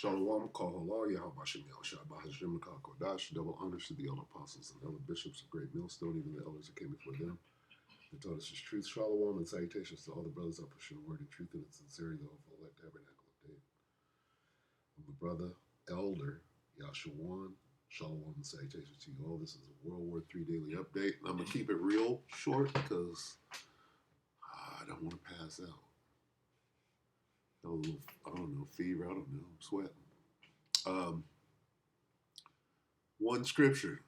Shalom, Kahala, Yahweh Shem Yahushua, Hashem, Kodash, double honors to the elder apostles and elder bishops of Great Millstone, even the elders that came before them. They taught us his truth. Shalom and salutations to all the brothers out pushing the word of truth and its sincerity, the hopeful elect tabernacle of David. I'm the brother, elder, Yahshua. Shalom and salutations to you all. This is a WW3 Daily Update. And I'm going to keep it real short because I don't want to pass out. A little, I don't know, fever, I don't know, I'm sweating. One scripture,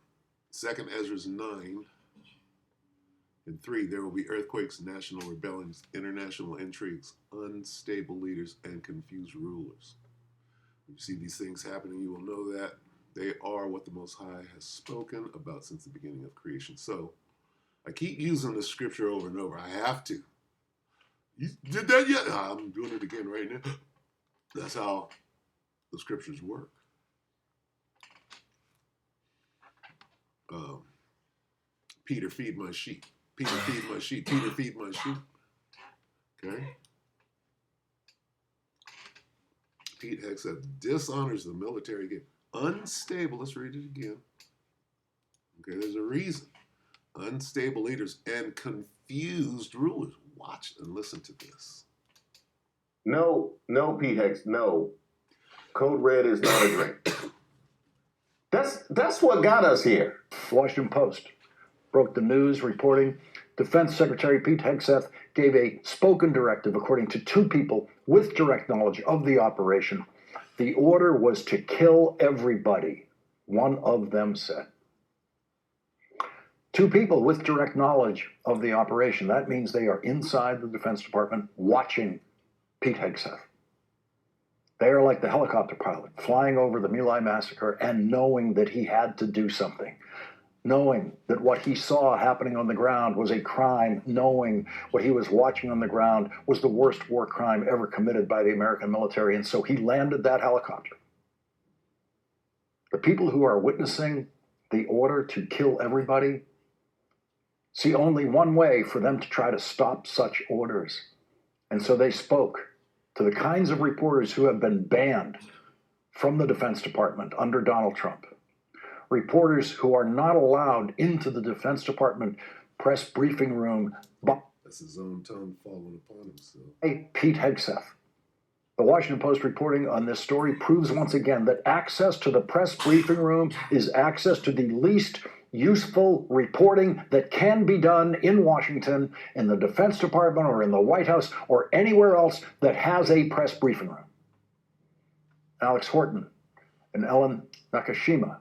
2nd Ezra 9:3, there will be earthquakes, national rebellions, international intrigues, unstable leaders, and confused rulers. When you see these things happening, you will know that they are what the Most High has spoken about since the beginning of creation. So I keep using this scripture over and over. I have to. You did that yet? I'm doing it again right now. That's how the scriptures work. Peter, feed my sheep. Peter, feed my sheep. Peter, feed my sheep. Okay? Pete Hegseth dishonors the military again. Unstable. Let's read it again. Okay, there's a reason. Unstable leaders and confused rulers. Watch and listen to this. No, Pete Hex, no. Code Red is not a drink. That's what got us here. Washington Post broke the news reporting Defense Secretary Pete Hegseth gave a spoken directive, according to two people with direct knowledge of the operation. The order was to kill everybody, one of them said. Two people with direct knowledge of the operation. That means they are inside the Defense Department watching Pete Hegseth. They are like the helicopter pilot flying over the My Lai massacre and knowing that he had to do something, knowing that what he saw happening on the ground was a crime, knowing what he was watching on the ground was the worst war crime ever committed by the American military, and so he landed that helicopter. The people who are witnessing the order to kill everybody see only one way for them to try to stop such orders. And so they spoke to the kinds of reporters who have been banned from the Defense Department under Donald Trump. Reporters who are not allowed into the Defense Department press briefing room by That's his own tongue falling upon himself. Pete Hegseth. The Washington Post reporting on this story proves once again that access to the press briefing room is access to the least useful reporting that can be done in Washington, in the Defense Department, or in the White House, or anywhere else that has a press briefing room. Alex Horton and Ellen Nakashima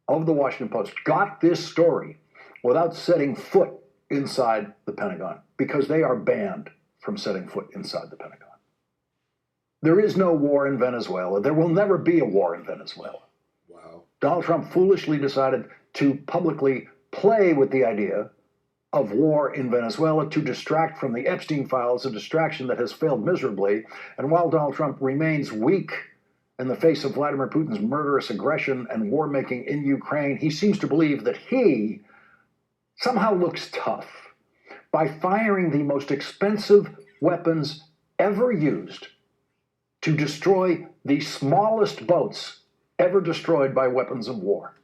of the Washington Post got this story without setting foot inside the Pentagon because they are banned from setting foot inside the Pentagon. There is no war in Venezuela. There will never be a war in Venezuela. Wow. Donald Trump foolishly decided to publicly play with the idea of war in Venezuela to distract from the Epstein files, a distraction that has failed miserably. And while Donald Trump remains weak in the face of Vladimir Putin's murderous aggression and war-making in Ukraine, he seems to believe that he somehow looks tough by firing the most expensive weapons ever used to destroy the smallest boats ever destroyed by weapons of war.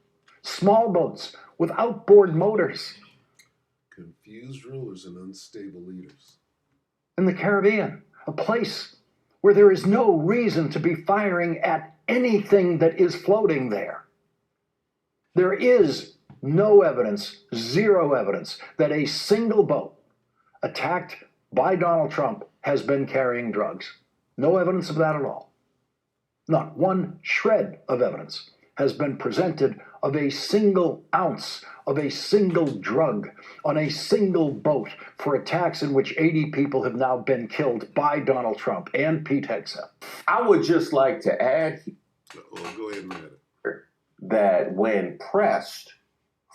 Small boats with outboard motors. Confused rulers and unstable leaders. In the Caribbean, a place where there is no reason to be firing at anything that is floating there. There is no evidence, zero evidence, that a single boat attacked by Donald Trump has been carrying drugs. No evidence of that at all. Not one shred of evidence has been presented of a single ounce of a single drug on a single boat for attacks in which 80 people have now been killed by Donald Trump and Pete Hegseth. I would just like to add Go ahead and add it. that when pressed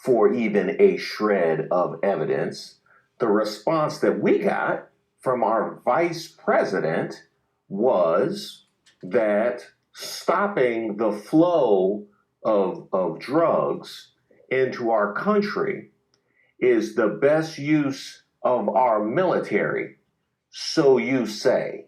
for even a shred of evidence, the response that we got from our vice president was that stopping the flow of drugs into our country is the best use of our military, so you say.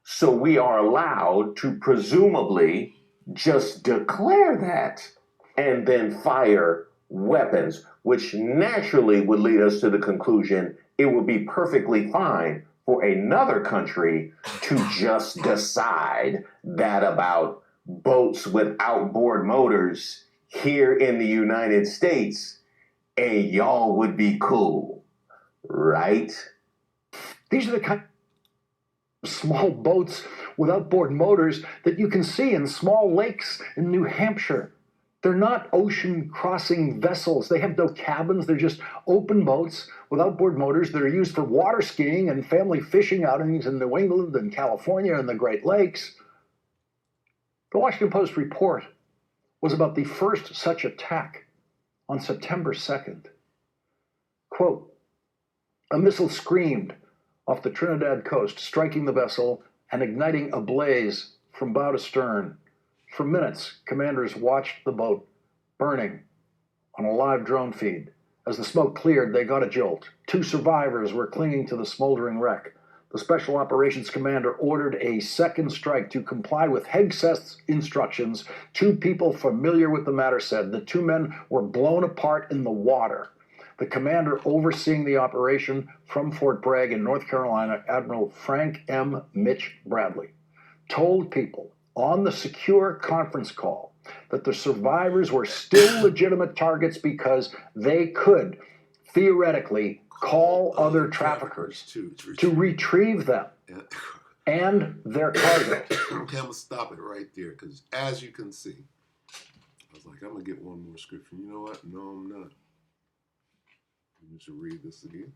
So we are allowed to presumably just declare that and then fire weapons, which naturally would lead us to the conclusion it would be perfectly fine for another country to just decide that about boats with outboard motors here in the United States, and y'all would be cool, right? These are the kind of small boats with outboard motors that you can see in small lakes in New Hampshire. They're not ocean crossing vessels. They have no cabins. They're just open boats with outboard motors that are used for water skiing and family fishing outings in New England and California and the Great Lakes. The Washington Post report was about the first such attack on September 2nd. Quote, a missile screamed off the Trinidad coast, striking the vessel and igniting a blaze from bow to stern. For minutes, commanders watched the boat burning on a live drone feed. As the smoke cleared, they got a jolt. 2 survivors were clinging to the smoldering wreck. The Special Operations Commander ordered a second strike to comply with Hegseth's instructions. 2 people familiar with the matter said the 2 men were blown apart in the water. The commander overseeing the operation from Fort Bragg in North Carolina, Admiral Frank M. Mitch Bradley, told people on the secure conference call that the survivors were still legitimate targets because they could theoretically call other traffickers to retrieve them and their cargo. Okay, I'm going to stop it right there because as you can see, I was like, I'm going to get one more scripture. You know what? No, I'm not. You should read this again.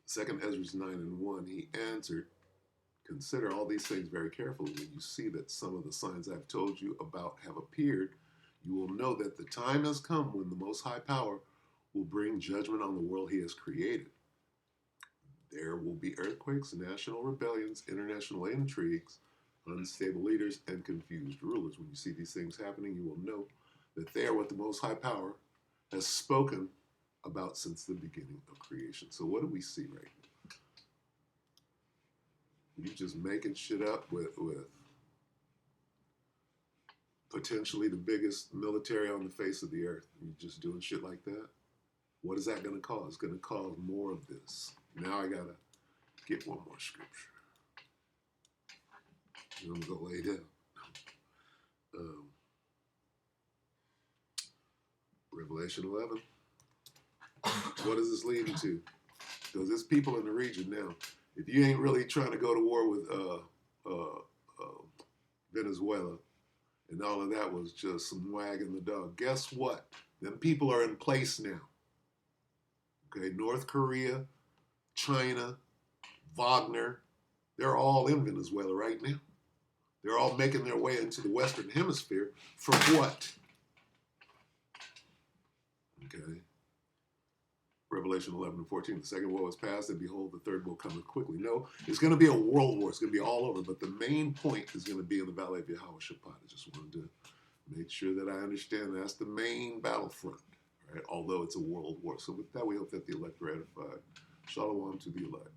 Second Ezra 9:1, he answered, consider all these things very carefully. When you see that some of the signs I've told you about have appeared, you will know that the time has come when the Most High Power will bring judgment on the world he has created. There will be earthquakes, national rebellions, international intrigues, unstable leaders, and confused rulers. When you see these things happening, you will know that they are what the Most High Power has spoken about since the beginning of creation. So what do we see right now? You just making shit up with potentially the biggest military on the face of the earth. You just doing shit like that? What is that going to cause? It's going to cause more of this. Now I got to get one more scripture. I'm going to go lay down. Revelation 11. What is this leading to? Because there's people in the region now. If you ain't really trying to go to war with Venezuela, and all of that was just some wagging the dog, guess what? Them people are in place now. Okay, North Korea, China, Wagner, they're all in Venezuela right now. They're all making their way into the Western Hemisphere for what? Okay. Revelation 11:14, the second woe is past, and behold, the third will come quickly. No, it's going to be a world war. It's going to be all over, but the main point is going to be in the Valley of Yehoshaphat. I just wanted to make sure that I understand that's the main battlefront, right? Although it's a world war. So with that, we hope that the elect are edified. Shalom to the elect.